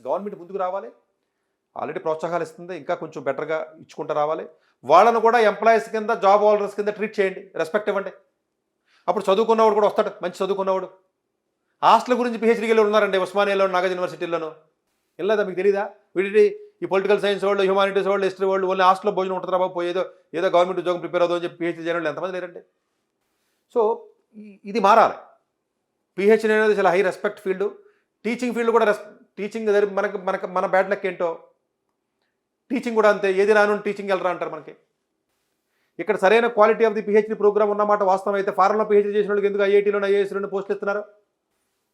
Government ముందుకు రావాలి. Already ప్రోత్సాహాలు ఇస్తుంది, ఇంకా కొంచెం బెటర్గా ఇచ్చుకుంటూ రావాలి. వాళ్ళను కూడా ఎంప్లాయీస్ కింద, జాబ్ హోల్డర్స్ కింద ట్రీట్ చేయండి, రెస్పెక్ట్ ఇవ్వండి. అప్పుడు చదువుకున్నవాడు కూడా వస్తాడు, మంచి చదువుకున్నవాడు. హాస్టల్ గురించి పిహెచ్డీకి వెళ్ళి ఉన్నారండి ఉస్మానియాలో, నాగార్జున యూనివర్సిటీలోను. వెళ్ళలేదా, మీకు తెలీదా? వీడి ఈ పొలిటికల్ సైన్స్ వాళ్ళు, హ్యూమానిటీస్ వాళ్ళు, హిస్టరీ వాళ్ళు ఓన్లీ హాస్టల్లో భోజనం ఉంటుందా బాబు, ఏదో ఏదో గవర్నమెంట్ ఉద్యోగం ప్రిపేర్ అవుతుందని చెప్పి పిహెచ్డీ చేయడం వాళ్ళు ఎంతమంది లేరండి. సో ఇది మారాలి. పిహెచ్డీ అనేది చాలా high respect field. Teaching field కూడా టీచింగ్ మనకు మనకు మన బ్యాడ్ లక్ ఏంటో, టీచింగ్ కూడా అంతే. ఏది రాను టీచింగ్ వెళ్ళరా అంటారు మనకి. ఇక్కడ సరైన quality of the PhD program ఉన్నమాట వాస్తవం అయితే ఫారెన్లో పిహెచ్డీ చేసిన వాళ్ళకి ఎందుకు ఐఐటీలోనే, ఐఏఎస్లోనే పోస్టులు ఇస్తున్నారు?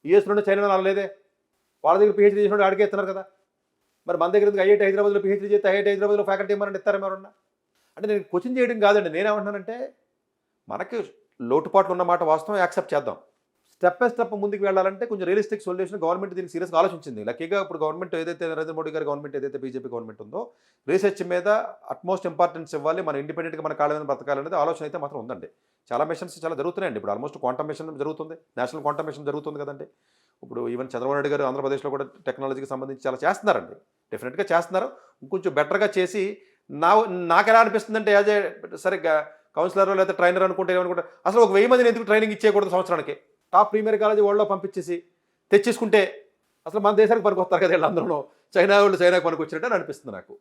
యూఎస్లోనే, చైనాలో అలా లేదే. వాళ్ళ దగ్గర పిహెచ్డీ చేసిన వాళ్ళు అడిగే ఇస్తున్నారు కదా. మరి మన దగ్గర ఎందుకు ఐఐటీ హైదరాబాద్లో పిహెచ్డీ చేస్తే ఐఐటీ హైదరాబాద్లో ఫ్యాకల్టీ ఇవ్వమని ఇస్తారేమో ఎవరన్నా? అంటే నేను క్వశ్చన్ చేయడం కాదండి, నేనేమంటున్నానంటే మనకి లోటుపాట్లు ఉన్నమాట వాస్తవం, యాక్సెప్ట్ చేద్దాం. స్టెప్ బై స్టెప్ ముందుకు వెళ్ళాలంటే కొంచెం రియలిస్టిక్ సొల్యూషన్ గవర్నమెంట్ దీనికి సీరియస్గా ఆలోచించింది. లక్కీగా ఇప్పుడు గవర్నమెంట్ ఏదైతే నరేంద్ర మోడీ గారి గవర్నమెంట్, ఏదైతే బీజేపీ గవర్నమెంట్ ఉందో, రీసెర్చ్ మీద అట్మోస్ట్ ఇంపార్టెన్స్ ఇవ్వాలి, మన ఇండిపెండెంట్గా మన కాళ్ళ మీద బతకాలనేది ఆలోచన అయితే మాత్రం ఉందండి. చాలా మిషన్స్ చాలా జరుగుతున్నాయండి. ఇప్పుడు ఆల్మోస్ట్ క్వాంటమ్ మిషన్ జరుగుతుంది, నేషనల్ క్వాంటమ్ మిషన్ జరుగుతుంది కదండి. ఇప్పుడు ఈవెన్ చంద్రబాబు నాయుడు గారు ఆంధ్రప్రదేశ్లో కూడా టెక్నాలజీకి సంబంధించి చాలా చేస్తున్నారండి, డెఫినెట్గా చేస్తున్నారు. ఇంకొంచెం బెటర్గా చేసి నాకు ఎలా అనిపిస్తుందంటే యాజ్ ఏ సరిగ్గా కౌన్సిలర్ లేదా ట్రైనర్ అనుకుంటే ఏమనుకుంటే అసలు ఒక 1000 మందిని ఎందుకు ట్రైనింగ్ ఇచ్చేయకూడదు సంవత్సరానికి? టాప్ ప్రీమియర్ కాలేజీ వరల్డ్లో పంపించేసి తెచ్చేసుకుంటే అసలు మన దేశానికి పనికొస్తారు కదా వీళ్ళందరూ. చైనా వాళ్ళు చైనాకి పనికి వచ్చినట్టు అనిపిస్తుంది నాకు.